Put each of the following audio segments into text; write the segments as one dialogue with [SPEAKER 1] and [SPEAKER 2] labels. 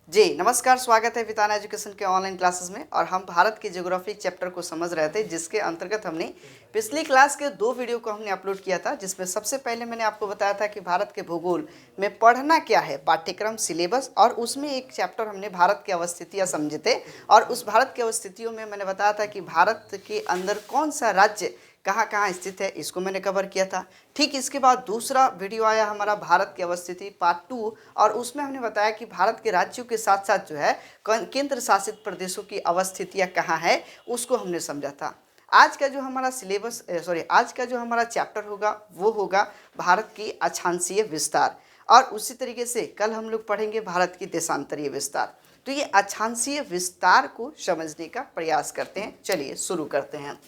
[SPEAKER 1] जी नमस्कार, स्वागत है विताना एजुकेशन के ऑनलाइन क्लासेस में। और हम भारत के ज्योग्राफी चैप्टर को समझ रहे थे, जिसके अंतर्गत हमने पिछली क्लास के 2 वीडियो को हमने अपलोड किया था, जिसमें सबसे पहले मैंने आपको बताया था कि भारत के भूगोल में पढ़ना क्या है, पाठ्यक्रम सिलेबस, और उसमें एक चैप्टर हमने भारत की अवस्थितियाँ समझे थे। और उस भारत की अवस्थितियों में मैंने बताया था कि भारत के अंदर कौन सा राज्य कहाँ कहाँ स्थित है, इसको मैंने कवर किया था। ठीक इसके बाद दूसरा वीडियो आया हमारा भारत की अवस्थिति पार्ट 2, और उसमें हमने बताया कि भारत के राज्यों के साथ साथ जो है केंद्र शासित प्रदेशों की अवस्थितियाँ कहाँ है, उसको हमने समझा था। आज का जो हमारा आज का जो हमारा चैप्टर होगा वो होगा भारत की अक्षांशीय विस्तार, और उसी तरीके से कल हम लोग पढ़ेंगे भारत की देशांतरीय विस्तार। तो ये अक्षांशीय विस्तार को समझने का प्रयास करते हैं। चलिए शुरू करते हैं।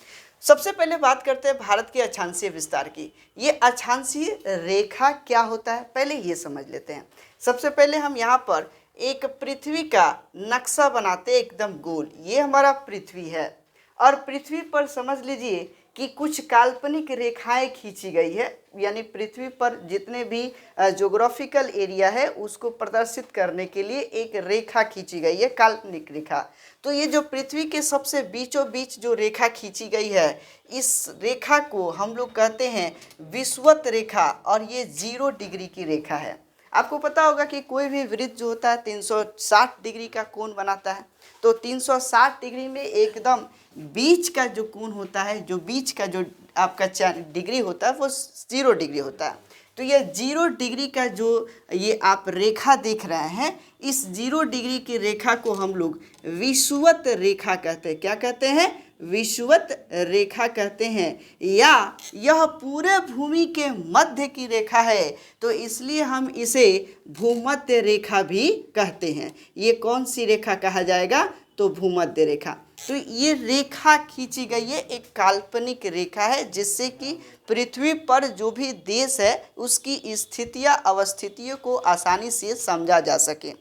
[SPEAKER 1] सबसे पहले बात करते हैं भारत के अक्षांशीय विस्तार की। ये अक्षांशीय रेखा क्या होता है, पहले ये समझ लेते हैं। सबसे पहले हम यहाँ पर एक पृथ्वी का नक्शा बनाते हैं, एकदम गोल। ये हमारा पृथ्वी है, और पृथ्वी पर समझ लीजिए कि कुछ काल्पनिक रेखाएं खींची गई है, यानी पृथ्वी पर जितने भी ज्योग्राफिकल एरिया है उसको प्रदर्शित करने के लिए एक रेखा खींची गई है, काल्पनिक रेखा। तो ये जो पृथ्वी के सबसे बीचों बीच जो रेखा खींची गई है, इस रेखा को हम लोग कहते हैं विषुवत रेखा, और ये 0 डिग्री की रेखा है। आपको पता होगा कि कोई भी वृत्त जो होता है 360 डिग्री का कोण बनाता है। तो 360 डिग्री में एकदम बीच का जो कोण होता है, जो बीच का जो आपका डिग्री होता है, वो 0 डिग्री होता है। तो ये 0 डिग्री का जो ये आप रेखा देख रहे हैं, इस 0 डिग्री की रेखा को हम लोग विषुवत रेखा कहते हैं। क्या कहते हैं? विषुवत रेखा कहते हैं। या यह पूरे भूमि के मध्य की रेखा है, तो इसलिए हम इसे भूमध्य रेखा भी कहते हैं। ये कौन सी रेखा कहा जाएगा? तो भूमध्य रेखा। तो ये रेखा खींची गई है, एक काल्पनिक रेखा है, जिससे कि पृथ्वी पर जो भी देश है उसकी स्थितियां अवस्थितियों को आसानी से समझा जा सके।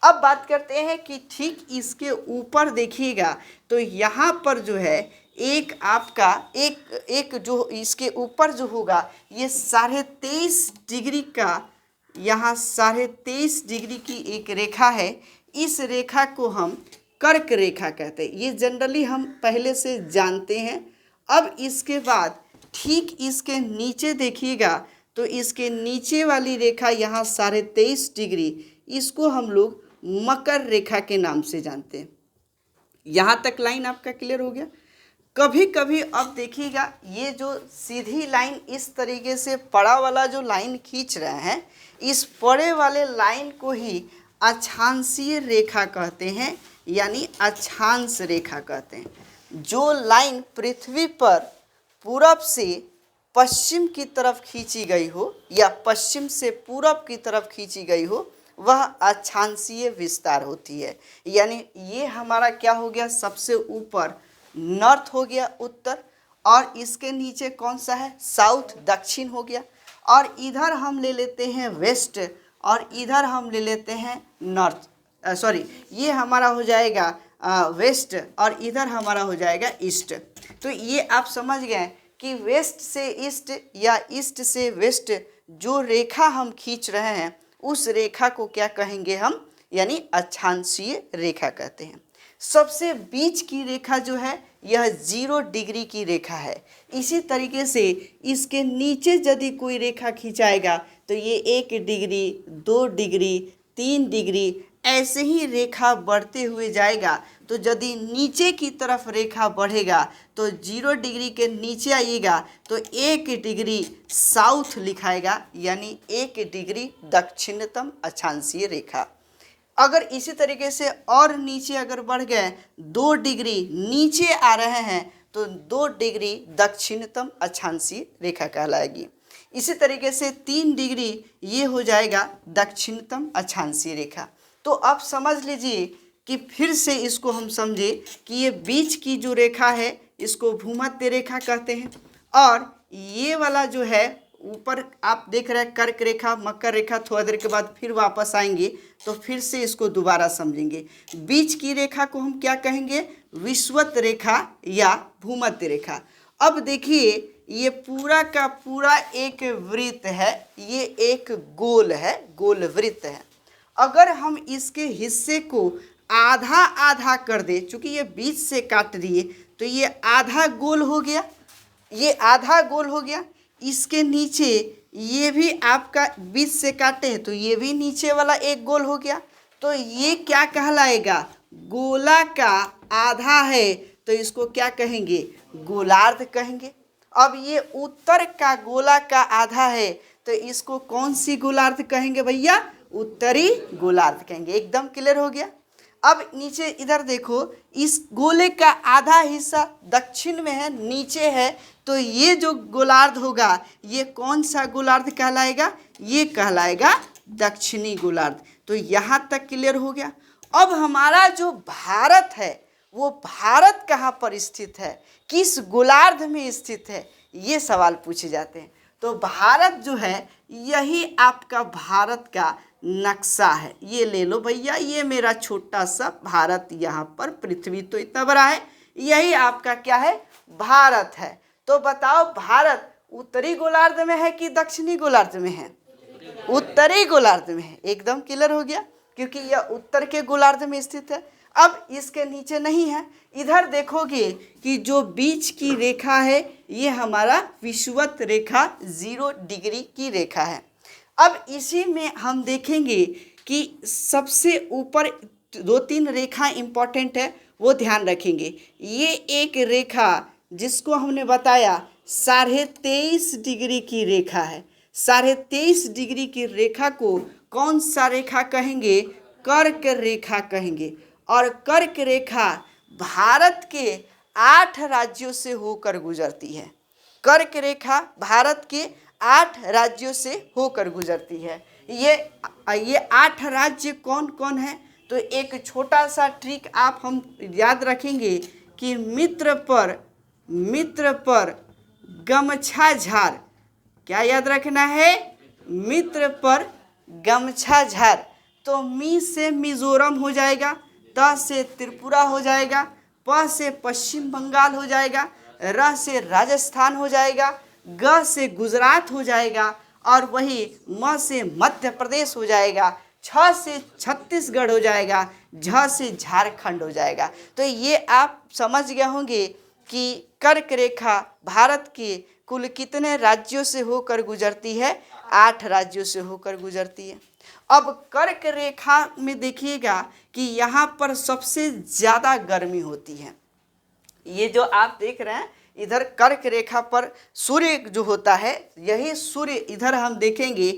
[SPEAKER 1] अब बात करते हैं कि ठीक इसके ऊपर देखिएगा, तो यहाँ पर जो है एक आपका एक जो इसके ऊपर जो होगा, ये 23.5 डिग्री का, यहाँ 23.5 डिग्री की एक रेखा है। इस रेखा को हम कर्क रेखा कहते हैं। ये जनरली हम पहले से जानते हैं। अब इसके बाद ठीक इसके नीचे देखिएगा, तो इसके नीचे वाली रेखा यहाँ 23.5 डिग्री, इसको हम लोग मकर रेखा के नाम से जानते हैं। यहाँ तक लाइन आपका क्लियर हो गया? कभी कभी अब देखिएगा, ये जो सीधी लाइन इस तरीके से पड़ा वाला जो लाइन खींच रहे हैं, इस पड़े वाले लाइन को ही अक्षांशीय रेखा कहते हैं, यानी अक्षांश रेखा कहते हैं। जो लाइन पृथ्वी पर पूरब से पश्चिम की तरफ खींची गई हो, या पश्चिम से पूरब की तरफ खींची गई हो, वह अक्षांशीय विस्तार होती है। यानी ये हमारा क्या हो गया? सबसे ऊपर नॉर्थ हो गया, उत्तर, और इसके नीचे कौन सा है? साउथ, दक्षिण हो गया। और इधर हम ले लेते हैं वेस्ट, और इधर हम ले लेते हैं नॉर्थ, ये हमारा हो जाएगा वेस्ट, और इधर हमारा हो जाएगा ईस्ट। तो ये आप समझ गए कि वेस्ट से ईस्ट या ईस्ट से वेस्ट जो रेखा हम खींच रहे हैं, उस रेखा को क्या कहेंगे हम? यानी अक्षांशीय रेखा कहते हैं। सबसे बीच की रेखा जो है, यह 0 डिग्री की रेखा है। इसी तरीके से इसके नीचे यदि कोई रेखा खिंचाएगा, तो ये 1 डिग्री, 2 डिग्री, 3 डिग्री, ऐसे ही रेखा बढ़ते हुए जाएगा। तो यदि नीचे की तरफ रेखा बढ़ेगा, तो 0 डिग्री के नीचे आइएगा तो 1 डिग्री साउथ लिखाएगा, यानी 1 डिग्री दक्षिणतम अक्षांशीय रेखा। अगर इसी तरीके से और नीचे अगर बढ़ गए, 2 डिग्री नीचे आ रहे हैं, तो 2 डिग्री दक्षिणतम अक्षांशीय रेखा कहलाएगी। इसी तरीके से 3 डिग्री ये हो जाएगा दक्षिणतम अक्षांशीय रेखा। तो आप समझ लीजिए कि फिर से इसको हम समझे कि ये बीच की जो रेखा है, इसको भूमध्य रेखा कहते हैं। और ये वाला जो है ऊपर आप देख रहे हैं कर्क रेखा, मकर रेखा, थोड़ा देर के बाद फिर वापस आएंगे तो फिर से इसको दोबारा समझेंगे। बीच की रेखा को हम क्या कहेंगे? विषुवत रेखा या भूमध्य रेखा। अब देखिए, ये पूरा का पूरा एक वृत्त है, ये एक गोल है, गोल वृत्त है। अगर हम इसके हिस्से को आधा आधा कर दे, चूंकि ये बीच से काट दिए तो ये आधा गोल हो गया, ये आधा गोल हो गया। इसके नीचे ये भी आपका बीच से काटे हैं तो ये भी नीचे वाला एक गोल हो गया। तो ये क्या कहलाएगा? गोला का आधा है, तो इसको क्या कहेंगे? गोलार्ध कहेंगे। अब ये उत्तर का गोला का आधा है, तो इसको कौन सी गोलार्ध कहेंगे भैया? उत्तरी गोलार्ध कहेंगे। एकदम क्लियर हो गया। अब नीचे इधर देखो, इस गोले का आधा हिस्सा दक्षिण में है, नीचे है, तो ये जो गोलार्ध होगा ये कौन सा गोलार्ध कहलाएगा? ये कहलाएगा दक्षिणी गोलार्ध। तो यहाँ तक क्लियर हो गया। अब हमारा जो भारत है वो भारत कहाँ पर स्थित है, किस गोलार्ध में स्थित है, ये सवाल पूछे जाते हैं। तो भारत जो है यही आपका भारत का नक्शा है। ये ले लो भैया, ये मेरा छोटा सा भारत, यहाँ पर पृथ्वी तो इतना बड़ा है, यही आपका क्या है? भारत है। तो बताओ भारत उत्तरी गोलार्ध में है कि दक्षिणी गोलार्ध में है? उत्तरी गोलार्ध में है। एकदम क्लियर हो गया, क्योंकि यह उत्तर के गोलार्ध में स्थित है। अब इसके नीचे नहीं है। इधर देखोगे कि जो बीच की रेखा है ये हमारा विषुवत रेखा 0 डिग्री की रेखा है। अब इसी में हम देखेंगे कि सबसे ऊपर 2-3 रेखा इंपॉर्टेंट है, वो ध्यान रखेंगे। ये एक रेखा जिसको हमने बताया 23.5 डिग्री की रेखा है। 23.5 डिग्री की रेखा को कौन सा रेखा कहेंगे? कर्क रेखा कहेंगे। और कर्क रेखा भारत के 8 राज्यों से होकर गुजरती है। कर्क रेखा भारत के 8 राज्यों से होकर गुजरती है। ये 8 राज्य कौन कौन है? तो एक छोटा सा ट्रिक आप हम याद रखेंगे कि मित्र पर गमछा झार। क्या याद रखना है? मित्र पर गमछा झार। तो मी से मिजोरम हो जाएगा, त से त्रिपुरा हो जाएगा, प से पश्चिम बंगाल हो जाएगा, र से राजस्थान हो जाएगा, ग से गुजरात हो जाएगा, और वही म से मध्य प्रदेश हो जाएगा, छ से छत्तीसगढ़ हो जाएगा, झ से झारखंड हो जाएगा। तो ये आप समझ गए होंगे कि कर्क रेखा भारत के कुल कितने राज्यों से होकर गुजरती है? 8 राज्यों से होकर गुजरती है। अब कर्क रेखा में देखिएगा कि यहाँ पर सबसे ज़्यादा गर्मी होती है। ये जो आप देख रहे हैं इधर कर्क रेखा पर सूर्य जो होता है, यही सूर्य इधर हम देखेंगे,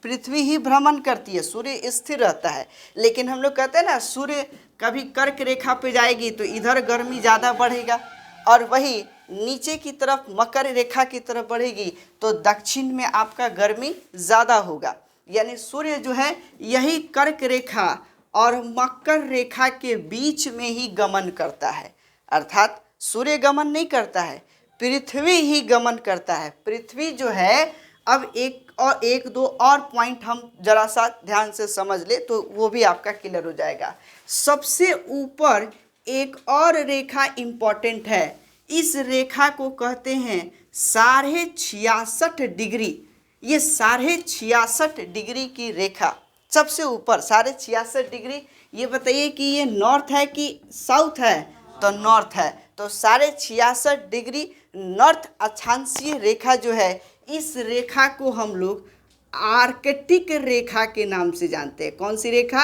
[SPEAKER 1] पृथ्वी ही भ्रमण करती है, सूर्य स्थिर रहता है। लेकिन हम लोग कहते हैं ना, सूर्य कभी कर्क रेखा पे जाएगी तो इधर गर्मी ज़्यादा बढ़ेगा, और वही नीचे की तरफ मकर रेखा की तरफ बढ़ेगी तो दक्षिण में आपका गर्मी ज़्यादा होगा। यानी सूर्य जो है यही कर्क रेखा और मकर रेखा के बीच में ही गमन करता है। अर्थात सूर्य गमन नहीं करता है, पृथ्वी ही गमन करता है। पृथ्वी जो है, अब एक दो और पॉइंट हम जरा सा ध्यान से समझ ले तो वो भी आपका क्लियर हो जाएगा। सबसे ऊपर एक और रेखा इम्पॉर्टेंट है, इस रेखा को कहते हैं 66.5 डिग्री। ये 66.5 डिग्री की रेखा सबसे ऊपर 66.5 डिग्री। ये बताइए कि ये नॉर्थ है कि साउथ है? तो नॉर्थ है। तो 66.5 डिग्री नॉर्थ अक्षांशीय रेखा जो है, इस रेखा को हम लोग आर्कटिक रेखा के नाम से जानते हैं। कौन सी रेखा?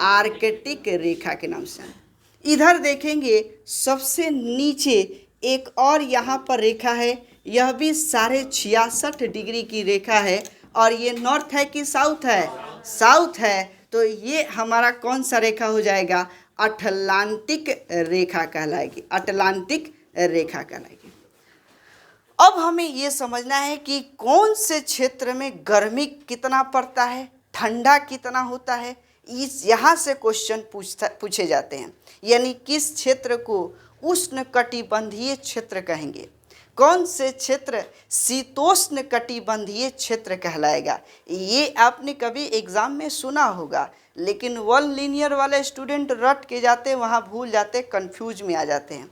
[SPEAKER 1] आर्कटिक रेखा के नाम से। इधर देखेंगे सबसे नीचे एक और यहाँ पर रेखा है, यह भी 66.5 डिग्री की रेखा है, और ये नॉर्थ है कि साउथ है? साउथ है। तो ये हमारा कौन सा रेखा हो जाएगा? अटलांटिक रेखा कहलाएगी। अटलांटिक रेखा कहलाएगी। अब हमें ये समझना है कि कौन से क्षेत्र में गर्मी कितना पड़ता है, ठंडा कितना होता है। यहाँ से क्वेश्चन पूछे जाते हैं। यानी किस क्षेत्र को उष्ण कटिबंधीय क्षेत्र कहेंगे, कौन से क्षेत्र शीतोष्ण कटिबंधीय क्षेत्र कहलाएगा। ये आपने कभी एग्जाम में सुना होगा, लेकिन 1 लीनियर वाले स्टूडेंट रट के जाते, वहाँ भूल जाते, कंफ्यूज में आ जाते हैं।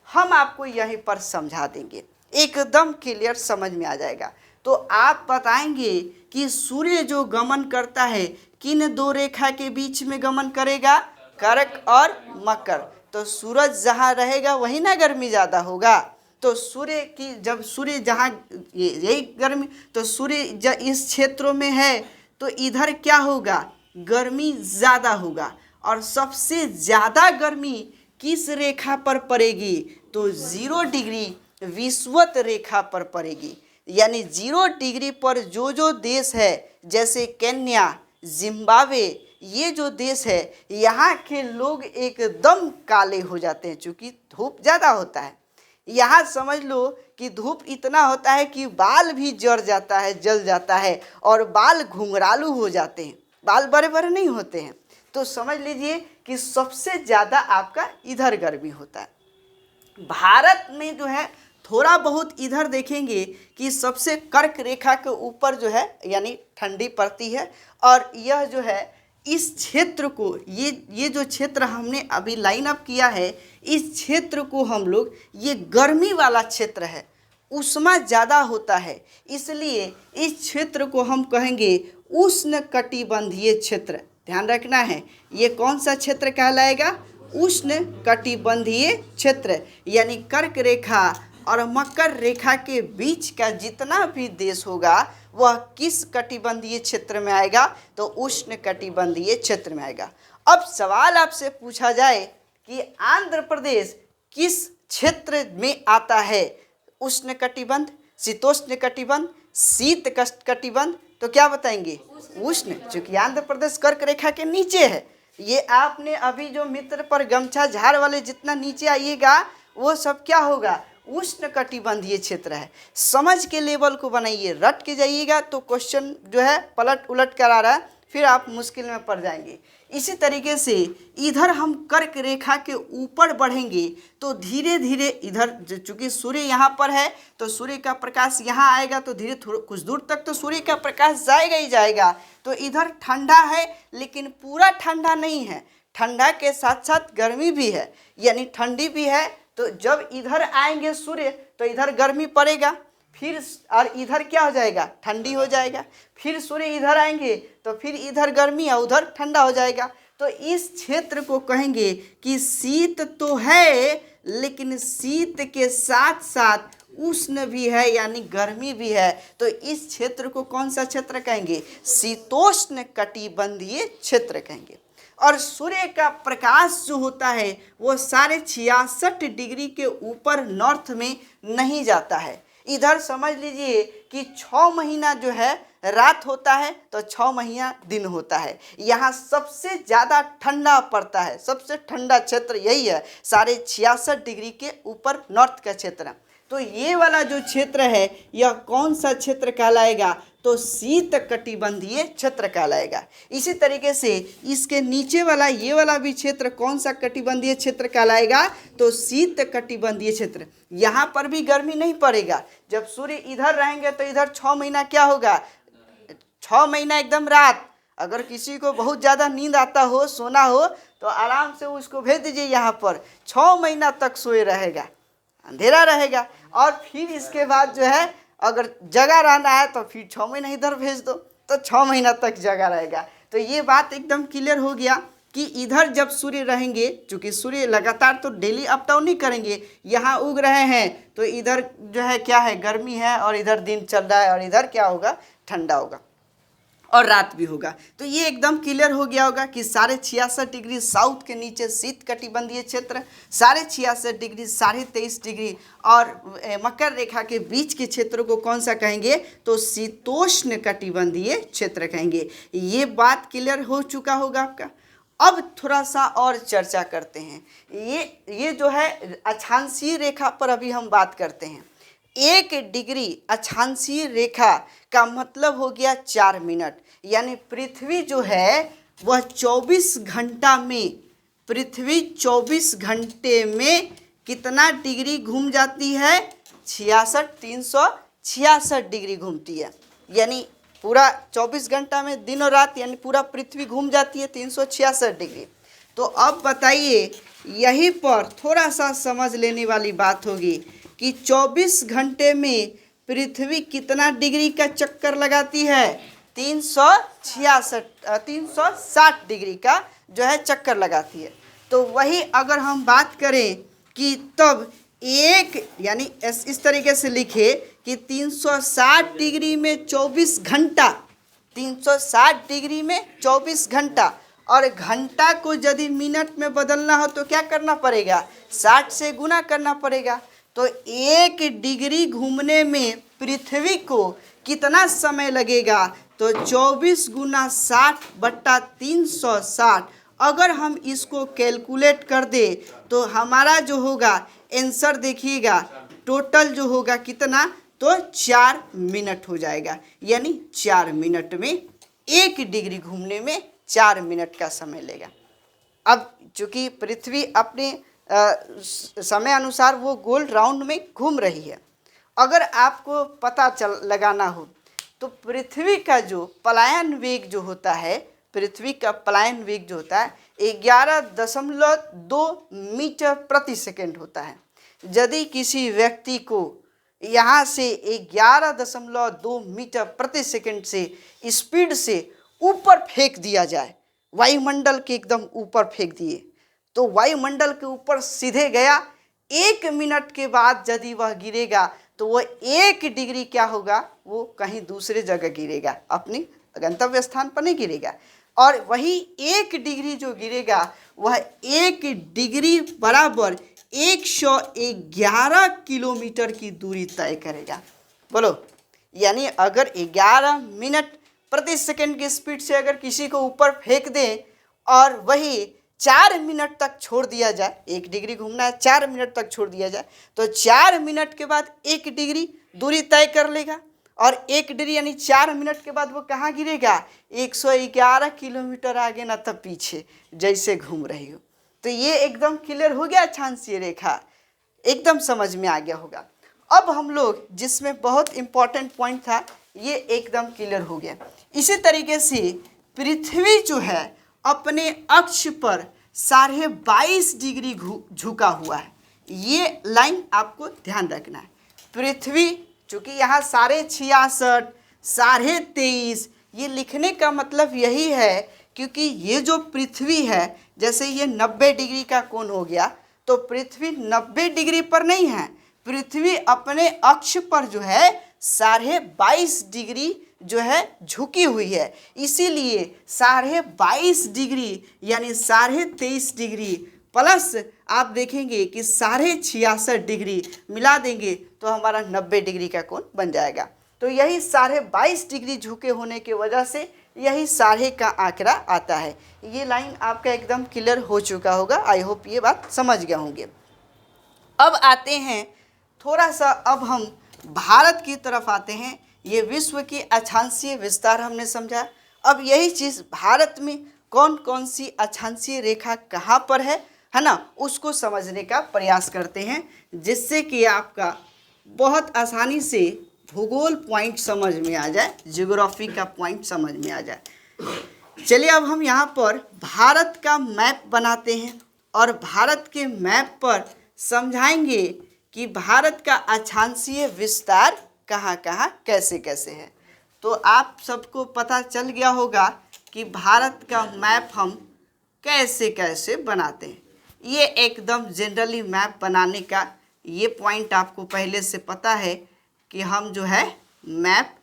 [SPEAKER 1] हम आपको यहीं पर समझा देंगे, एकदम क्लियर समझ में आ जाएगा। तो आप बताएंगे कि सूर्य जो गमन करता है किन दो रेखा के बीच में गमन करेगा? कर्क और मकर। तो सूरज जहाँ रहेगा वही ना गर्मी ज़्यादा होगा। तो सूर्य की जब सूर्य जहाँ यही गर्मी, तो सूर्य इस क्षेत्रों में है तो इधर क्या होगा? गर्मी ज़्यादा होगा। और सबसे ज़्यादा गर्मी किस रेखा पर पड़ेगी? तो 0 डिग्री विषुवत रेखा पर पड़ेगी। यानी 0 डिग्री पर जो देश है, जैसे केन्या, जिम्बाब्वे, ये जो देश है, यहाँ के लोग एकदम काले हो जाते हैं, चूँकि धूप ज़्यादा होता है। यहाँ समझ लो कि धूप इतना होता है कि बाल भी जल जाता है, और बाल घुंघरालू हो जाते हैं, बाल बड़े बड़े नहीं होते हैं। तो समझ लीजिए कि सबसे ज़्यादा आपका इधर गर्मी होता है। भारत में जो है थोड़ा बहुत इधर देखेंगे कि सबसे कर्क रेखा के ऊपर जो है यानी ठंडी पड़ती है। और यह जो है इस क्षेत्र को, ये जो क्षेत्र हमने अभी लाइन अप किया है, इस क्षेत्र को हम लोग, ये गर्मी वाला क्षेत्र है, उष्मा ज़्यादा होता है, इसलिए इस क्षेत्र को हम कहेंगे उष्ण कटिबंधीय क्षेत्र। ध्यान रखना है, ये कौन सा क्षेत्र कहलाएगा? उष्ण कटिबंधीय क्षेत्र। यानी कर्क रेखा और मकर रेखा के बीच का जितना भी देश होगा वह किस कटिबंधीय क्षेत्र में आएगा? तो उष्ण कटिबंधीय क्षेत्र में आएगा। अब सवाल आपसे पूछा जाए कि आंध्र प्रदेश किस क्षेत्र में आता है? उष्ण कटिबंध, शीतोष्ण कटिबंध, शीत कटिबंध, तो क्या बताएंगे? उष्ण। चूंकि आंध्र प्रदेश कर्क रेखा के नीचे है। ये आपने अभी जो मित्र पर गमछा झाड़ वाले जितना नीचे आइएगा वो सब क्या होगा? उष्ण कटिबंधीय क्षेत्र है। समझ के लेवल को बनाइए, रट के जाइएगा तो क्वेश्चन जो है पलट उलट कर आ रहा है, फिर आप मुश्किल में पड़ जाएंगे। इसी तरीके से इधर हम कर्क रेखा के ऊपर बढ़ेंगे तो धीरे धीरे इधर, चूँकि सूर्य यहाँ पर है तो सूर्य का प्रकाश यहाँ आएगा तो धीरे कुछ दूर तक तो सूर्य का प्रकाश जाएगा ही जाएगा। तो इधर ठंडा है लेकिन पूरा ठंडा नहीं है, ठंडा के साथ साथ गर्मी भी है, यानी ठंडी भी है। तो जब इधर आएंगे सूर्य तो इधर गर्मी पड़ेगा, फिर और इधर क्या हो जाएगा? ठंडी हो जाएगा। फिर सूर्य इधर आएंगे तो फिर इधर गर्मी और उधर ठंडा हो जाएगा। तो इस क्षेत्र को कहेंगे कि शीत तो है लेकिन शीत के साथ साथ उष्ण भी है, यानी गर्मी भी है। तो इस क्षेत्र को कौन सा क्षेत्र कहेंगे? शीतोष्ण कटिबंधीय क्षेत्र कहेंगे। और सूर्य का प्रकाश जो होता है वो 66.5 डिग्री के ऊपर नॉर्थ में नहीं जाता है। इधर समझ लीजिए कि 6 महीना जो है रात होता है तो 6 महीना दिन होता है। यहाँ सबसे ज़्यादा ठंडा पड़ता है, सबसे ठंडा क्षेत्र यही है, 66.5 डिग्री के ऊपर नॉर्थ का क्षेत्र। तो ये वाला जो क्षेत्र है यह कौन सा क्षेत्र कहलाएगा? तो शीत कटिबंधीय क्षेत्र कहलाएगा। इसी तरीके से इसके नीचे वाला ये वाला भी क्षेत्र कौन सा कटिबंधीय क्षेत्र कहलाएगा? तो शीत कटिबंधीय क्षेत्र। यहाँ पर भी गर्मी नहीं पड़ेगा। जब सूर्य इधर रहेंगे तो इधर 6 महीना क्या होगा? 6 महीना एकदम रात। अगर किसी को बहुत ज़्यादा नींद आता हो, सोना हो, तो आराम से उसको भेज दीजिए यहाँ पर, 6 महीना तक सोए रहेगा, अंधेरा रहेगा। और फिर इसके बाद जो है अगर जगह रहना है तो फिर 6 महीना इधर भेज दो तो 6 महीना तक जगह रहेगा। तो ये बात एकदम क्लियर हो गया कि इधर जब सूर्य रहेंगे, चूँकि सूर्य लगातार तो डेली अप डाउन नहीं करेंगे, यहाँ उग रहे हैं तो इधर जो है क्या है? गर्मी है, और इधर दिन चल रहा है और इधर क्या होगा? ठंडा होगा और रात भी होगा। तो ये एकदम क्लियर हो गया होगा कि 66.5 डिग्री साउथ के नीचे शीत कटिबंधीय क्षेत्र, 66.5 डिग्री 23.5 डिग्री और मकर रेखा के बीच के क्षेत्र को कौन सा कहेंगे? तो शीतोष्ण कटिबंधीय क्षेत्र कहेंगे। ये बात क्लियर हो चुका होगा आपका। अब थोड़ा सा और चर्चा करते हैं। ये जो है अक्षांशीय रेखा पर अभी हम बात करते हैं। 1 डिग्री अक्षांशीय रेखा का मतलब हो गया 4 मिनट। यानी पृथ्वी जो है वह 24 घंटा में, पृथ्वी 24 घंटे में कितना डिग्री घूम जाती है? 366 डिग्री घूमती है। यानी पूरा 24 घंटा में दिन और रात, यानी पूरा पृथ्वी घूम जाती है 366 डिग्री। तो अब बताइए, यहीं पर थोड़ा सा समझ लेने वाली बात होगी कि 24 घंटे में पृथ्वी कितना डिग्री का चक्कर लगाती है? 360 डिग्री का जो है चक्कर लगाती है। तो वही अगर हम बात करें कि तब एक यानी इस तरीके से लिखे कि 360 डिग्री में 24 घंटा, 360 डिग्री में 24 घंटा, और घंटा को यदि मिनट में बदलना हो तो क्या करना पड़ेगा? 60 से गुना करना पड़ेगा। तो 1 डिग्री घूमने में पृथ्वी को कितना समय लगेगा? तो 24 गुना 60 बट्टा 360। अगर हम इसको कैलकुलेट कर दे तो हमारा जो होगा आंसर देखिएगा, टोटल जो होगा कितना? तो 4 मिनट हो जाएगा। यानी 4 मिनट में 1 डिग्री घूमने में 4 मिनट का समय लेगा। अब चूँकि पृथ्वी अपने समय अनुसार वो गोल राउंड में घूम रही है, अगर आपको पता लगाना हो तो पृथ्वी का जो पलायन वेग जो होता है, पृथ्वी का पलायन वेग जो होता है 11.2 मीटर प्रति सेकंड होता है। यदि किसी व्यक्ति को यहाँ से 11.2 मीटर प्रति सेकंड से स्पीड से ऊपर फेंक दिया जाए, वायुमंडल के एकदम ऊपर फेंक दिए, तो वायुमंडल के ऊपर सीधे गया, 1 मिनट के बाद यदि वह गिरेगा तो वह 1 डिग्री क्या होगा? वो कहीं दूसरे जगह गिरेगा, अपनी गंतव्य स्थान पर नहीं गिरेगा। और वही 1 डिग्री जो गिरेगा वह 1 डिग्री बराबर 111 किलोमीटर की दूरी तय करेगा। बोलो, यानी अगर 11 मिनट प्रति सेकंड की स्पीड से अगर किसी को ऊपर फेंक दें और वही 4 मिनट तक छोड़ दिया जाए, 1 डिग्री घूमना है, 4 मिनट तक छोड़ दिया जाए, तो 4 मिनट के बाद 1 डिग्री दूरी तय कर लेगा। और 1 डिग्री यानी 4 मिनट के बाद वो कहाँ गिरेगा? 111 किलोमीटर आगे ना तब पीछे जैसे घूम रही हो। तो ये एकदम क्लियर हो गया, अक्षांशीय रेखा एकदम समझ में आ गया होगा। अब हम लोग जिसमें बहुत इंपॉर्टेंट पॉइंट था ये एकदम क्लियर हो गया। इसी तरीके से पृथ्वी जो है अपने अक्ष पर 22.5 डिग्री झुका हुआ है। ये लाइन आपको ध्यान रखना है। पृथ्वी चूँकि यहाँ 66.5, 23.5 ये लिखने का मतलब यही है क्योंकि ये जो पृथ्वी है, जैसे ये 90 डिग्री का कोण हो गया, तो पृथ्वी 90 डिग्री पर नहीं है, पृथ्वी अपने अक्ष पर जो है 22.5 डिग्री जो है झुकी हुई है। इसीलिए 22.5 डिग्री यानी 23.5 डिग्री प्लस आप देखेंगे कि 66.5 डिग्री मिला देंगे तो हमारा 90 डिग्री का कोण बन जाएगा। तो यही 22.5 डिग्री झुके होने की वजह से यही 12.5 का आंकड़ा आता है। ये लाइन आपका एकदम क्लियर हो चुका होगा। आई होप ये बात समझ गए होंगे। अब आते हैं थोड़ा सा, अब हम भारत की तरफ आते हैं। ये विश्व की अक्षांशीय विस्तार हमने समझा। अब यही चीज़ भारत में कौन कौन सी अक्षांशीय रेखा कहाँ पर है ना, उसको समझने का प्रयास करते हैं, जिससे कि आपका बहुत आसानी से भूगोल पॉइंट समझ में आ जाए, ज्योग्राफी का पॉइंट समझ में आ जाए। चलिए अब हम यहाँ पर भारत का मैप बनाते हैं और भारत के मैप पर समझाएंगे कि भारत का अक्षांशीय विस्तार कहाँ कहाँ कैसे कैसे है। तो आप सबको पता चल गया होगा कि भारत का मैप हम कैसे कैसे बनाते हैं। ये एकदम जनरली मैप बनाने का ये पॉइंट आपको पहले से पता है कि हम जो है मैप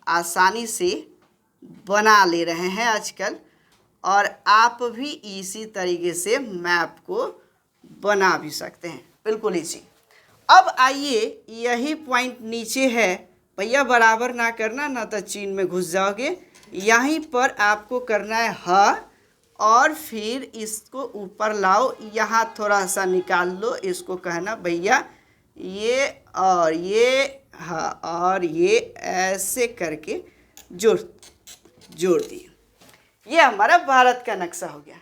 [SPEAKER 1] आसानी से बना ले रहे हैं आजकल, और आप भी इसी तरीके से मैप को बना भी सकते हैं, बिल्कुल इजी। अब आइए, यही पॉइंट नीचे है भैया, बराबर ना करना ना तो चीन में घुस जाओगे। यहीं पर आपको करना है ह, और फिर इसको ऊपर लाओ, यहाँ थोड़ा सा निकाल लो, इसको कहना भैया ये और ये हाँ, और ये ऐसे करके जोड़ दिए। ये हमारा भारत का नक्शा हो गया।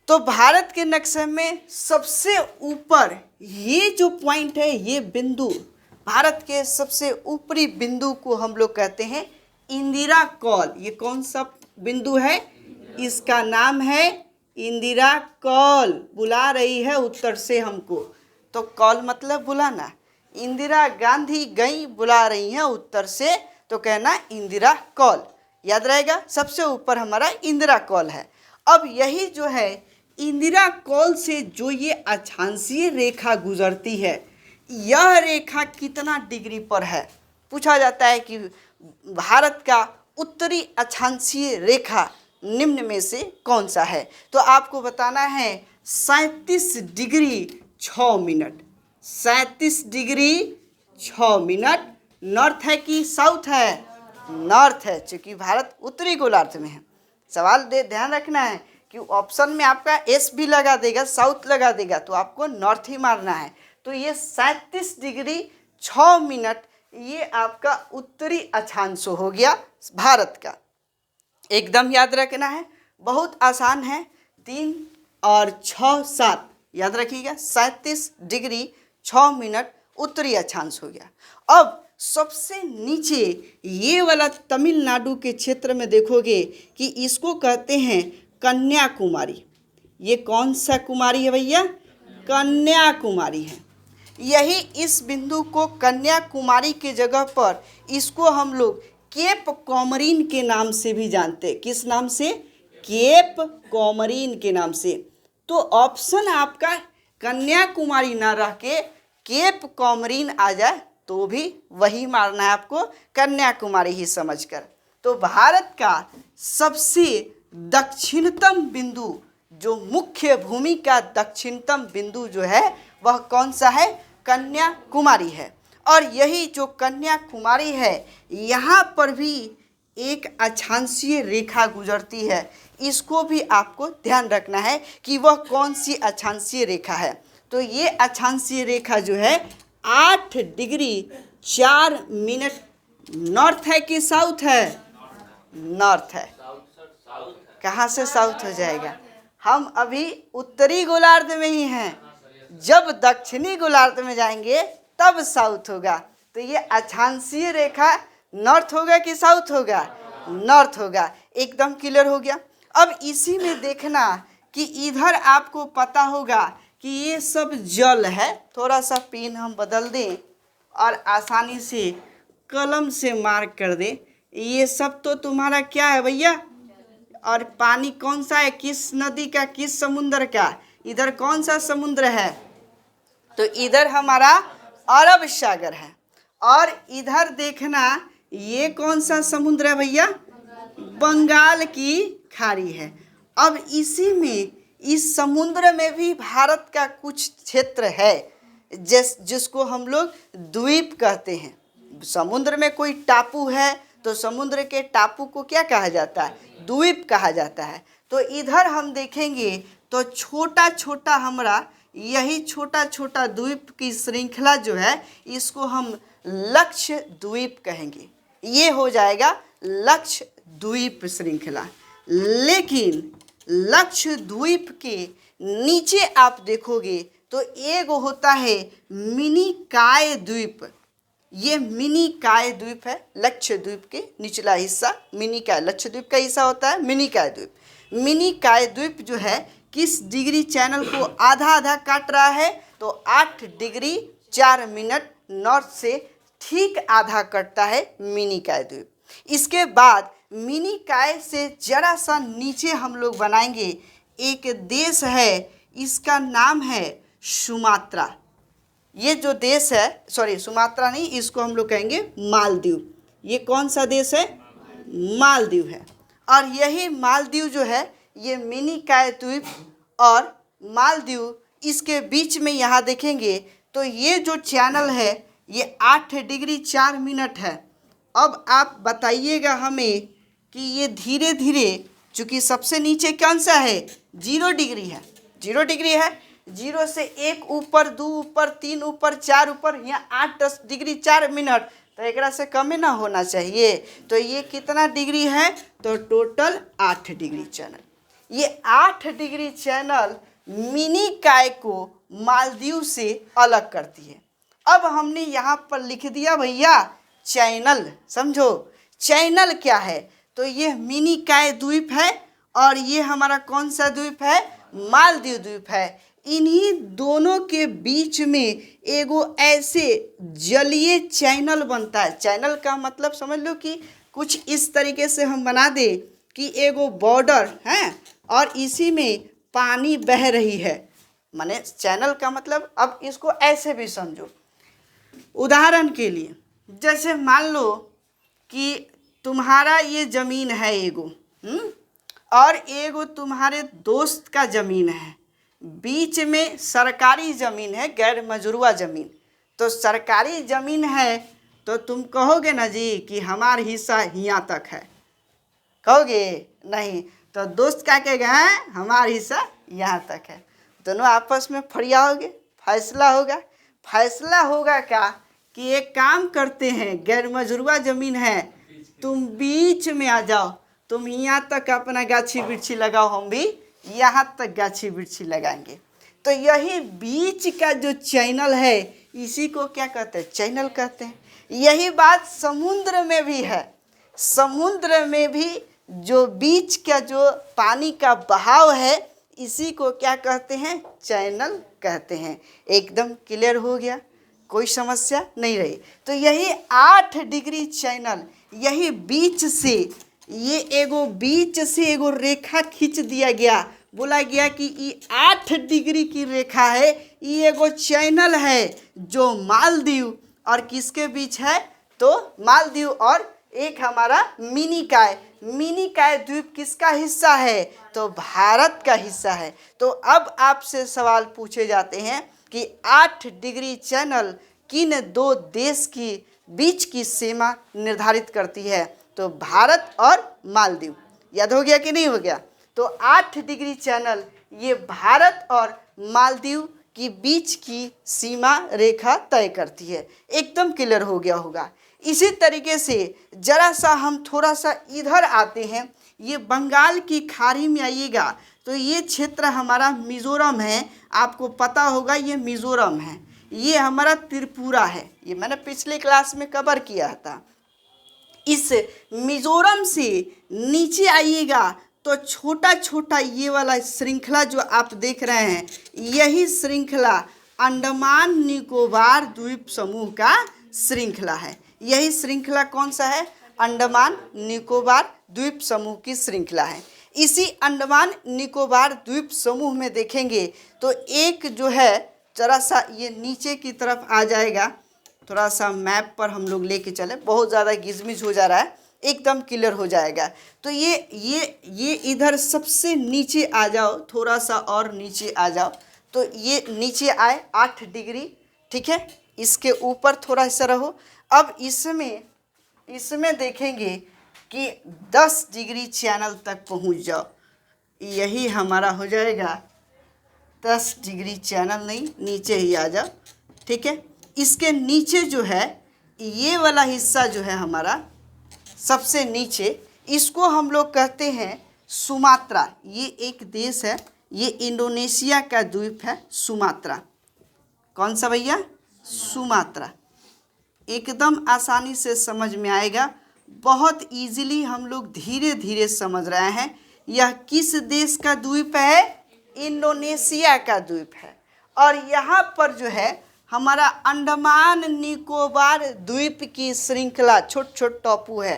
[SPEAKER 1] तो भारत के नक्शे में सबसे ऊपर ये जो पॉइंट है, ये बिंदु, भारत के सबसे ऊपरी बिंदु को हम लोग कहते हैं इंदिरा कॉल। ये कौन सा बिंदु है? इसका नाम है इंदिरा कॉल। बुला रही है उत्तर से हमको, तो कॉल मतलब बुलाना। इंदिरा गांधी गई बुला रही हैं उत्तर से, तो कहना इंदिरा कॉल, याद रहेगा। सबसे ऊपर हमारा इंदिरा कॉल है। अब यही जो है इंदिरा कॉल से जो ये अक्षांशीय रेखा गुजरती है, यह रेखा कितना डिग्री पर है, पूछा जाता है कि भारत का उत्तरी अक्षांशीय रेखा निम्न में से कौन सा है। तो आपको बताना है 37 degree 6 minute, 37 degree 6 minute. North है कि साउथ है? नॉर्थ है, क्योंकि भारत उत्तरी गोलार्ध में है। सवाल ध्यान रखना है कि ऑप्शन में आपका एस भी लगा देगा, साउथ लगा देगा, तो आपको नॉर्थ ही मारना है। तो ये 37 डिग्री 6 मिनट ये आपका उत्तरी अक्षांश हो गया भारत का। एकदम याद रखना है, बहुत आसान है। 3 और 6 7 याद रखिएगा। 37 डिग्री 6 मिनट उत्तरी अक्षांश हो गया। अब सबसे नीचे ये वाला तमिलनाडु के क्षेत्र में देखोगे कि इसको कहते हैं कन्याकुमारी। ये कौन सा कुमारी है भैया? कन्याकुमारी है। यही इस बिंदु को कन्याकुमारी के जगह पर इसको हम लोग केप कॉमरीन के नाम से भी जानते हैं। किस नाम से? केप कॉमरीन के नाम से। तो ऑप्शन आपका कन्याकुमारी ना रह के केप कॉमरीन आ जाए तो भी वही मारना है आपको, कन्याकुमारी ही समझकर। तो भारत का सबसे दक्षिणतम बिंदु, जो मुख्य भूमि का दक्षिणतम बिंदु जो है वह कौन सा है? कन्याकुमारी है। और यही जो कन्याकुमारी है, यहाँ पर भी एक अक्षांशीय रेखा गुजरती है। इसको भी आपको ध्यान रखना है कि वह कौन सी अक्षांशीय रेखा है। तो ये अक्षांशीय रेखा जो है 8 डिग्री 4 मिनट नॉर्थ है कि साउथ है? नॉर्थ है। कहाँ से साउथ हो जाएगा? हम अभी उत्तरी गोलार्ध में ही हैं, जब दक्षिणी गोलार्ध में जाएंगे तब साउथ होगा। तो ये अक्षांशीय रेखा नॉर्थ होगा कि साउथ होगा? नॉर्थ होगा। एकदम क्लियर हो गया। अब इसी में देखना कि इधर आपको पता होगा कि ये सब जल है। थोड़ा सा पेन हम बदल दें और आसानी से कलम से मार्क कर दें। ये सब तो तुम्हारा क्या है भैया? और पानी कौन सा है? किस नदी का, किस समुद्र का? इधर कौन सा समुद्र है? तो इधर हमारा अरब सागर है। और इधर देखना ये कौन सा समुद्र है भैया? बंगाल की खाड़ी है। अब इसी में, इस समुद्र में भी भारत का कुछ क्षेत्र है जिसको हम लोग द्वीप कहते हैं। समुद्र में कोई टापू है तो समुद्र के टापू को क्या कहा जाता है? द्वीप कहा जाता है। तो इधर हम देखेंगे तो छोटा छोटा हमारा यही छोटा छोटा द्वीप की श्रृंखला जो है इसको हम लक्षद्वीप कहेंगे। ये हो जाएगा लक्षद्वीप श्रृंखला। लेकिन लक्षद्वीप के नीचे आप देखोगे तो एक होता है मिनी काय द्वीप। ये मिनी काय द्वीप है लक्षद्वीप के निचला हिस्सा। मिनी काय लक्षद्वीप का हिस्सा होता है मिनी काय द्वीप। मिनी काय द्वीप जो है किस डिग्री चैनल को आधा आधा काट रहा है? तो 8 डिग्री 4 मिनट नॉर्थ से ठीक आधा कटता है मिनी काय द्वीप। इसके बाद मिनी काय से जरा सा नीचे हम लोग बनाएंगे एक देश है, इसका नाम है सुमात्रा। ये जो देश है, सॉरी सुमात्रा नहीं, इसको हम लोग कहेंगे मालदीव। ये कौन सा देश है? मालदीव है। और यही मालदीव जो है ये मिनी काय द्वीप और मालदीव, इसके बीच में यहाँ देखेंगे तो ये जो चैनल है ये 8 डिग्री 4 मिनट है। अब आप बताइएगा हमें कि ये धीरे धीरे, चूँकि सबसे नीचे कौन सा है? 0 डिग्री है। 0 डिग्री है। 0 से 1 ऊपर, 2 ऊपर, 3 ऊपर, 4 ऊपर, यहाँ 8-10 डिग्री 4 मिनट, तो एक से कम ना होना चाहिए। तो ये कितना डिग्री है? तो टोटल 8 डिग्री चैनल। ये 8 डिग्री चैनल मिनी काय को मालदीव से अलग करती है। अब हमने यहाँ पर लिख दिया भैया चैनल। समझो चैनल क्या है? तो ये मिनी काय द्वीप है और ये हमारा कौन सा द्वीप है? मालदीव द्वीप है। इन्हीं दोनों के बीच में एगो ऐसे जलीय चैनल बनता है। चैनल का मतलब समझ लो कि कुछ इस तरीके से हम बना दे कि एगो बॉर्डर है और इसी में पानी बह रही है। माने चैनल का मतलब अब इसको ऐसे भी समझो। उदाहरण के लिए जैसे मान लो कि तुम्हारा ये ज़मीन है एगो, और एगो तुम्हारे दोस्त का ज़मीन है, बीच में सरकारी ज़मीन है, गैर मजरूआ ज़मीन। तो सरकारी ज़मीन है तो तुम कहोगे ना जी कि हमारा हिस्सा यहाँ तक है, कहोगे नहीं। तो दोस्त क्या कहेगा, हैं हमारा हिस्सा यहाँ तक है। दोनों आपस में फरियाओगे, फैसला होगा। फैसला होगा क्या कि एक काम करते हैं, गैर मजरूआ ज़मीन है, तुम बीच में आ जाओ, तुम यहाँ तक अपना गाछी बिरछी लगाओ, हम भी यहाँ तक गाछी बिरछी लगाएंगे। तो यही बीच का जो चैनल है इसी को क्या कहते हैं, चैनल कहते हैं। यही बात समुद्र में भी है। समुद्र में भी जो बीच का जो पानी का बहाव है इसी को क्या कहते हैं, चैनल कहते हैं। एकदम क्लियर हो गया, कोई समस्या नहीं रही। तो यही 8 डिग्री चैनल, यही बीच से ये एगो बीच से एगो रेखा खींच दिया गया, बोला गया कि ये 8 डिग्री की रेखा है, ये एगो चैनल है जो मालदीव और किसके बीच है, तो मालदीव और एक हमारा मिनिकॉय। मिनिकॉय द्वीप किसका हिस्सा है, तो भारत का हिस्सा है। तो अब आपसे सवाल पूछे जाते हैं कि 8 डिग्री चैनल किन 2 देश की बीच की सीमा निर्धारित करती है, तो भारत और मालदीव। याद हो गया कि नहीं हो गया। तो 8 डिग्री चैनल ये भारत और मालदीव की बीच की सीमा रेखा तय करती है। एकदम क्लियर हो गया होगा। इसी तरीके से जरा सा हम थोड़ा सा इधर आते हैं, ये बंगाल की खाड़ी में आइएगा तो ये क्षेत्र हमारा मिज़ोरम है। आपको पता होगा ये मिज़ोरम है, ये हमारा त्रिपुरा है, ये मैंने पिछले क्लास में कवर किया था। इस मिज़ोरम से नीचे आइएगा तो छोटा छोटा ये वाला श्रृंखला जो आप देख रहे हैं, यही श्रृंखला अंडमान निकोबार द्वीप समूह का श्रृंखला है। यही श्रृंखला कौन सा है, अंडमान निकोबार द्वीप समूह की श्रृंखला है। इसी अंडमान निकोबार द्वीप समूह में देखेंगे तो एक जो है, जरा सा ये नीचे की तरफ आ जाएगा, थोड़ा सा मैप पर हम लोग लेके चले, बहुत ज़्यादा गिजमिज हो जा रहा है, एकदम क्लियर हो जाएगा। तो ये इधर सबसे नीचे आ जाओ, थोड़ा सा और नीचे आ जाओ, तो ये नीचे आए 8 डिग्री, ठीक है। इसके ऊपर थोड़ा सा रहो। अब इसमें देखेंगे कि 10 डिग्री चैनल तक पहुंच जाओ, यही हमारा हो जाएगा 10 डिग्री चैनल, नहीं नीचे ही आ जाओ, ठीक है। इसके नीचे जो है ये वाला हिस्सा जो है हमारा सबसे नीचे, इसको हम लोग कहते हैं सुमात्रा। ये एक देश है, ये इंडोनेशिया का द्वीप है सुमात्रा। कौन सा भैया, सुमात्रा। एकदम आसानी से समझ में आएगा, बहुत इजीली हम लोग धीरे धीरे समझ रहे हैं। यह किस देश का द्वीप है, इंडोनेशिया का द्वीप है। और यहाँ पर जो है हमारा अंडमान निकोबार द्वीप की श्रृंखला, छोट छोट टापू है,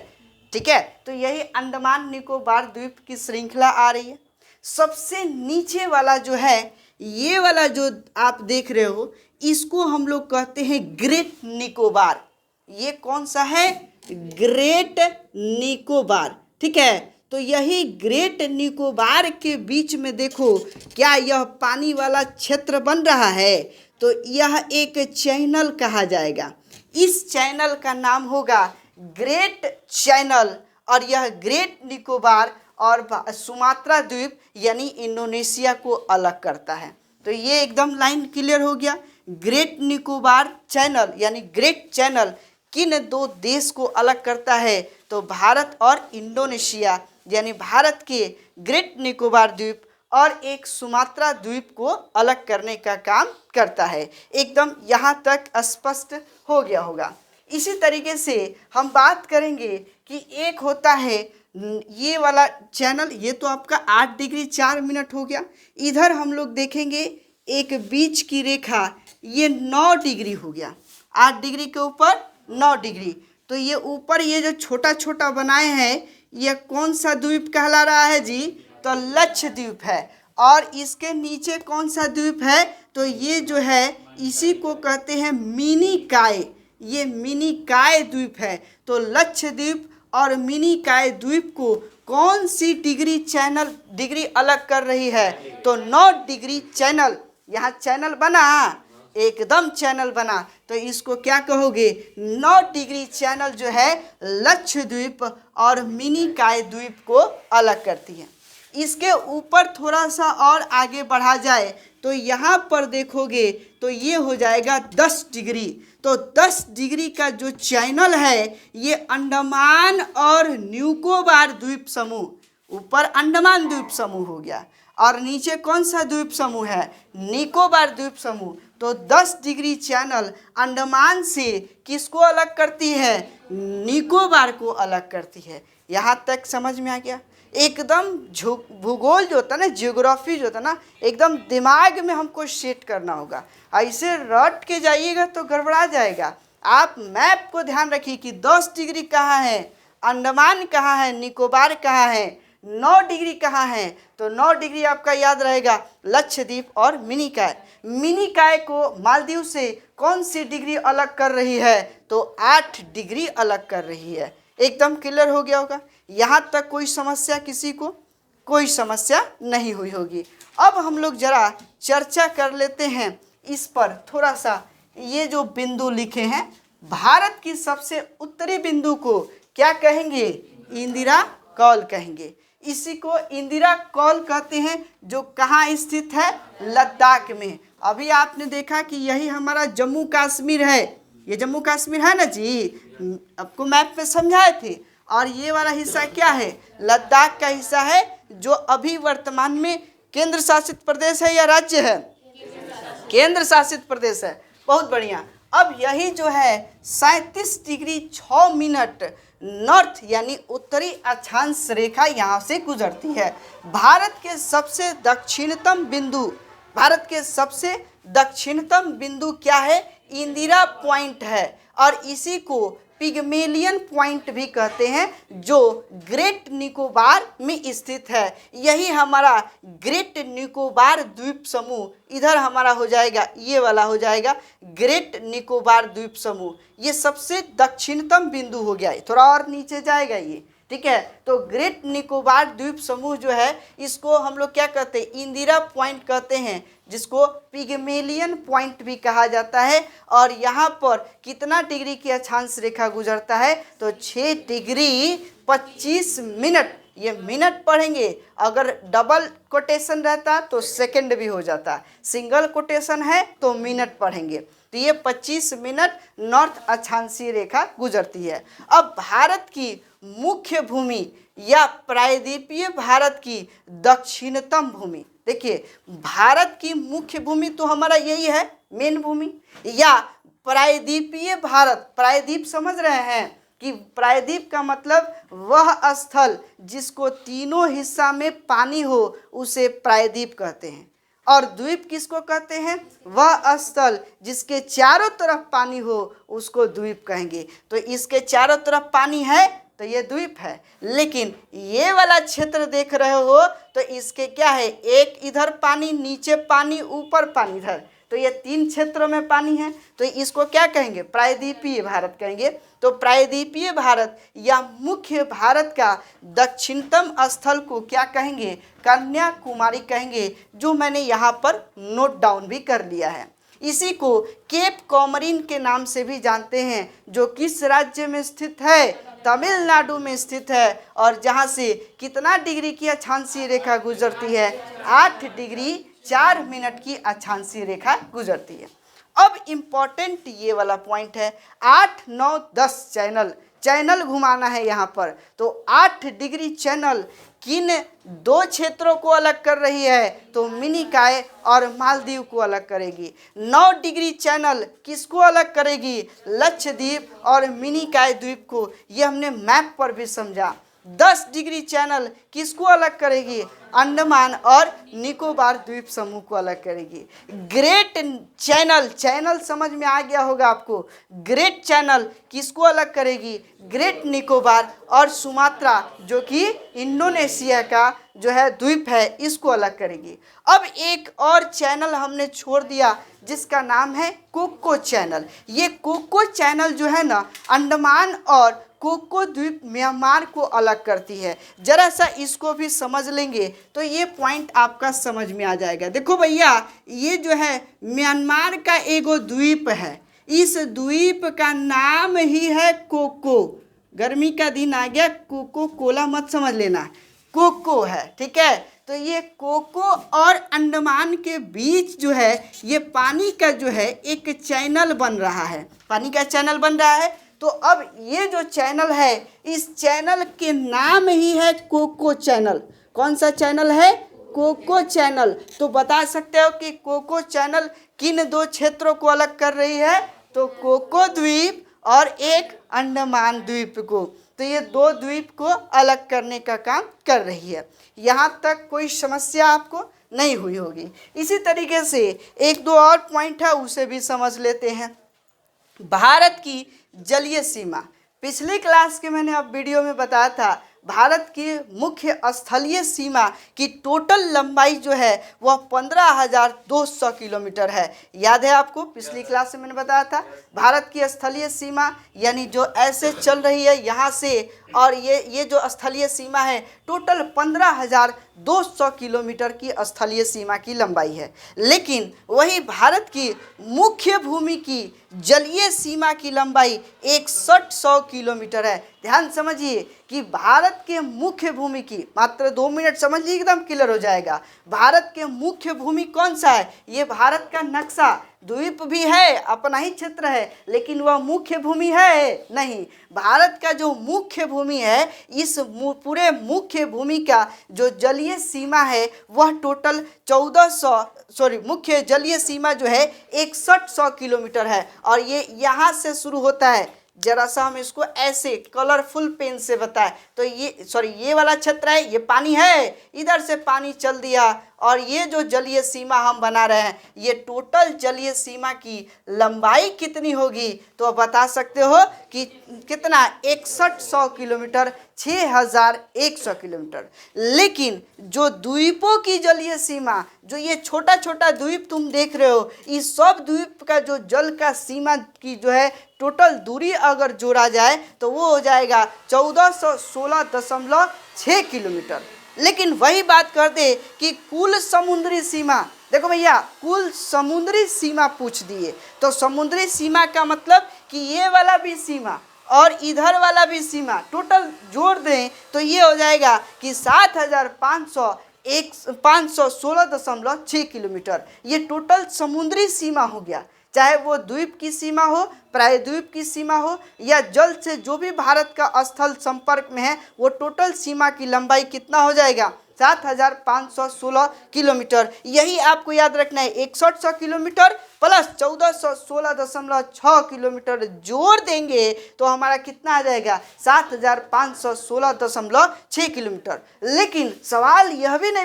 [SPEAKER 1] ठीक है। तो यही अंडमान निकोबार द्वीप की श्रृंखला आ रही है। सबसे नीचे वाला जो है, ये वाला जो आप देख रहे हो, इसको हम लोग कहते हैं ग्रेट निकोबार। ये कौन सा है, ग्रेट निकोबार, ठीक है। तो यही ग्रेट निकोबार के बीच में देखो क्या यह पानी वाला क्षेत्र बन रहा है, तो यह एक चैनल कहा जाएगा। इस चैनल का नाम होगा ग्रेट चैनल, और यह ग्रेट निकोबार और सुमात्रा द्वीप यानी इंडोनेशिया को अलग करता है। तो ये एकदम लाइन क्लियर हो गया। ग्रेट निकोबार चैनल यानी ग्रेट चैनल किन 2 देश को अलग करता है, तो भारत और इंडोनेशिया, यानी भारत के ग्रेट निकोबार द्वीप और एक सुमात्रा द्वीप को अलग करने का काम करता है। एकदम यहाँ तक स्पष्ट हो गया होगा। इसी तरीके से हम बात करेंगे कि एक होता है ये वाला चैनल, ये तो आपका 8 डिग्री 4 मिनट हो गया। इधर हम लोग देखेंगे एक बीच की रेखा, ये 9 डिग्री हो गया। 8 डिग्री के ऊपर 9 डिग्री। तो ये ऊपर ये जो छोटा छोटा बनाए हैं, ये कौन सा द्वीप कहला रहा है जी? तो लक्षद्वीप है। और इसके नीचे कौन सा द्वीप है? तो ये जो है इसी को कहते हैं मिनिकॉय। ये मिनिकॉय द्वीप है। तो लक्षद्वीप और मिनिकॉय द्वीप को कौन सी डिग्री अलग कर रही है? तो 9 डिग्री चैनल। यहाँ चैनल बना, एकदम चैनल बना। तो इसको क्या कहोगे? 9 डिग्री चैनल जो है लक्षद्वीप और मिनिकॉय द्वीप को अलग करती है। इसके ऊपर थोड़ा सा और आगे बढ़ा जाए तो यहाँ पर देखोगे तो ये हो जाएगा 10 डिग्री। तो 10 डिग्री का जो चैनल है ये अंडमान और निकोबार द्वीप समूह, ऊपर अंडमान द्वीप समूह हो गया और नीचे कौन सा द्वीप समूह है? निकोबार द्वीप समूह। तो 10 डिग्री चैनल अंडमान से किसको अलग करती है? निकोबार को अलग करती है। यहाँ तक समझ में आ गया? एकदम भूगोल जो होता है ना, जियोग्राफी जो होता है ना, एकदम दिमाग में हमको सेट करना होगा। ऐसे रट के जाइएगा तो गड़बड़ा जाएगा। आप मैप को ध्यान रखिए कि 10 डिग्री कहाँ है, अंडमान कहाँ है, निकोबार कहाँ है, 9 डिग्री कहाँ है। तो 9 डिग्री आपका याद रहेगा लक्षद्वीप और मिनिकॉय। मिनिकॉय को मालदीव से कौन सी डिग्री अलग कर रही है? तो 8 डिग्री अलग कर रही है। एकदम क्लियर हो गया होगा। यहाँ तक कोई समस्या किसी को? कोई समस्या नहीं हुई होगी। अब हम लोग जरा चर्चा कर लेते हैं इस पर थोड़ा सा। ये जो बिंदु लिखे हैं, भारत की सबसे उत्तरी बिंदु को क्या कहेंगे? इंदिरा कॉल कहेंगे। इसी को इंदिरा कॉल कहते हैं, जो कहाँ स्थित है? लद्दाख में। अभी आपने देखा कि यही हमारा जम्मू कश्मीर है। ये जम्मू कश्मीर है ना जी, आपको मैप पे समझाए थे। और ये वाला हिस्सा क्या है? लद्दाख का हिस्सा है, जो अभी वर्तमान में केंद्र शासित प्रदेश है या राज्य है? केंद्र शासित प्रदेश है। बहुत बढ़िया। अब यही जो है 37 डिग्री 6 मिनट नॉर्थ यानी उत्तरी अक्षांश रेखा यहाँ से गुजरती है। भारत के सबसे दक्षिणतम बिंदु क्या है? इंदिरा पॉइंट है। और इसी को पिग्मेलियन पॉइंट भी कहते हैं, जो ग्रेट निकोबार में स्थित है। यही हमारा ग्रेट निकोबार द्वीप समूह, इधर हमारा हो जाएगा, ये वाला हो जाएगा ग्रेट निकोबार द्वीप समूह। ये सबसे दक्षिणतम बिंदु हो गया। थोड़ा और नीचे जाएगा ये, ठीक है। तो ग्रेट निकोबार द्वीप समूह जो है, इसको हम लोग क्या कहते हैं? इंदिरा पॉइंट कहते हैं, जिसको पिग्मेलियन पॉइंट भी कहा जाता है। और यहाँ पर कितना डिग्री की अक्षांश रेखा गुजरता है? तो 6 डिग्री 25 मिनट। ये मिनट पढ़ेंगे, अगर डबल कोटेशन रहता तो सेकंड भी हो जाता, सिंगल कोटेशन है तो मिनट पढ़ेंगे। तो ये 25 मिनट नॉर्थ अक्षांशीय रेखा गुजरती है। अब भारत की मुख्य भूमि या प्रायद्वीपीय भारत की दक्षिणतम भूमि, देखिए भारत की मुख्य भूमि तो हमारा यही है, मेन भूमि, या प्रायद्वीपीय भारत। प्रायद्वीप समझ रहे हैं कि प्रायद्वीप का मतलब वह स्थल जिसको तीनों हिस्सा में पानी हो, उसे प्रायद्वीप कहते हैं। और द्वीप किसको कहते हैं? वह स्थल जिसके चारों तरफ पानी हो, उसको द्वीप कहेंगे। तो इसके चारों तरफ पानी है तो ये द्वीप है। लेकिन ये वाला क्षेत्र देख रहे हो तो इसके क्या है? एक इधर पानी, नीचे पानी, ऊपर पानी, इधर। तो ये 3 क्षेत्रों में पानी है। तो इसको क्या कहेंगे? प्रायद्वीपीय भारत कहेंगे। तो प्रायद्वीपीय भारत या मुख्य भारत का दक्षिणतम स्थल को क्या कहेंगे? कन्याकुमारी कहेंगे, जो मैंने यहाँ पर नोट डाउन भी कर लिया है। इसी को केप कॉमरिन के नाम से भी जानते हैं, जो किस राज्य में स्थित है? तमिलनाडु में स्थित है। और जहाँ से कितना डिग्री की अक्षांशीय रेखा गुजरती है? 8 डिग्री 4 मिनट की अक्षांशीय रेखा गुजरती है। अब इम्पॉर्टेंट ये वाला पॉइंट है, 8, 9, 10 चैनल घुमाना है यहाँ पर। तो 8 डिग्री चैनल किन 2 क्षेत्रों को अलग कर रही है? तो मिनिकॉय और मालदीव को अलग करेगी। 9 डिग्री चैनल किसको अलग करेगी? लक्षद्वीप और मिनिकॉय द्वीप को। ये हमने मैप पर भी समझा। 10 डिग्री चैनल किसको अलग करेगी? अंडमान और निकोबार द्वीप समूह को अलग करेगी। ग्रेट चैनल, चैनल समझ में आ गया होगा आपको। ग्रेट चैनल किसको अलग करेगी? ग्रेट निकोबार और सुमात्रा जो कि इंडोनेशिया का जो है द्वीप है, इसको अलग करेगी। अब एक और चैनल हमने छोड़ दिया जिसका नाम है कोको चैनल। ये कोको चैनल जो है ना, अंडमान और कोको द्वीप म्यांमार को अलग करती है। जरा सा इसको भी समझ लेंगे तो ये पॉइंट आपका समझ में आ जाएगा। देखो भैया, ये जो है म्यांमार का एगो द्वीप है, इस द्वीप का नाम ही है कोको। गर्मी का दिन आ गया, कोको कोला मत समझ लेना, कोको है, ठीक है। तो ये कोको और अंडमान के बीच जो है ये पानी का जो है एक चैनल बन रहा है, पानी का चैनल बन रहा है। तो अब ये जो चैनल है, इस चैनल के नाम ही है कोको चैनल। कौन सा चैनल है? Coco channel. तो बता सकते हो कि कोको चैनल किन दो क्षेत्रों को अलग कर रही है? तो कोको द्वीप और एक अंडमान द्वीप को। तो ये दो द्वीप को अलग करने का काम कर रही है। यहाँ तक कोई समस्या आपको नहीं हुई होगी। इसी तरीके से एक दो और पॉइंट है, उसे भी समझ लेते हैं। भारत की जलीय सीमा, पिछली क्लास के मैंने अब वीडियो में बताया था, भारत की मुख्य स्थलीय सीमा की टोटल लंबाई जो है वह 15,200 किलोमीटर है। याद है आपको? पिछली क्लास से मैंने बताया था भारत की स्थलीय सीमा यानी जो ऐसे चल रही है यहाँ से, और ये जो स्थलीय सीमा है टोटल 15,200 किलोमीटर की स्थलीय सीमा की लंबाई है। लेकिन वही भारत की मुख्य भूमि की जलीय सीमा की लंबाई 6100 किलोमीटर है। ध्यान समझिए कि भारत के मुख्य भूमि की, मात्र 2 मिनट समझ लीजिए, एकदम क्लियर हो जाएगा। भारत के मुख्य भूमि कौन सा है? ये भारत का नक्शा, द्वीप भी है, अपना ही क्षेत्र है, लेकिन वह मुख्य भूमि है नहीं। भारत का जो मुख्य भूमि है, इस पूरे मुख्य भूमि का जो जलीय सीमा है वह टोटल 1400 मुख्य जलीय सीमा जो है 6100 किलोमीटर है। और ये यहाँ से शुरू होता है। जरा सा हम इसको ऐसे कलरफुल पेन से बताएं तो ये वाला क्षेत्र है, ये पानी है, इधर से पानी चल दिया, और ये जो जलीय सीमा हम बना रहे हैं, ये टोटल जलीय सीमा की लंबाई कितनी होगी? तो बता सकते हो कि कितना? 6100 किलोमीटर, 6100 किलोमीटर। लेकिन जो द्वीपों की जलीय सीमा, जो ये छोटा छोटा द्वीप तुम देख रहे हो, इस सब द्वीप का जो जल का सीमा की जो है टोटल दूरी अगर जोड़ा जाए तो वो हो जाएगा 1416.6 किलोमीटर। लेकिन वही बात कर दे कि कुल समुद्री सीमा, देखो भैया, कुल समुद्री सीमा पूछ दिए तो समुद्री सीमा का मतलब कि ये वाला भी सीमा और इधर वाला भी सीमा टोटल जोड़ दें तो ये हो जाएगा कि 516.6 किलोमीटर। ये टोटल समुद्री सीमा हो गया। चाहे वो द्वीप की सीमा हो, प्रायद्वीप की सीमा हो, या जल से जो भी भारत का स्थल संपर्क में है, वो टोटल सीमा की लंबाई कितना हो जाएगा? 7516 किलोमीटर। यही आपको याद रखना है। 6100 किलोमीटर प्लस 1416.6 किलोमीटर जोड़ देंगे तो हमारा कितना आ जाएगा? 7516.6 किलोमीटर। लेकिन सवाल यह भी नहीं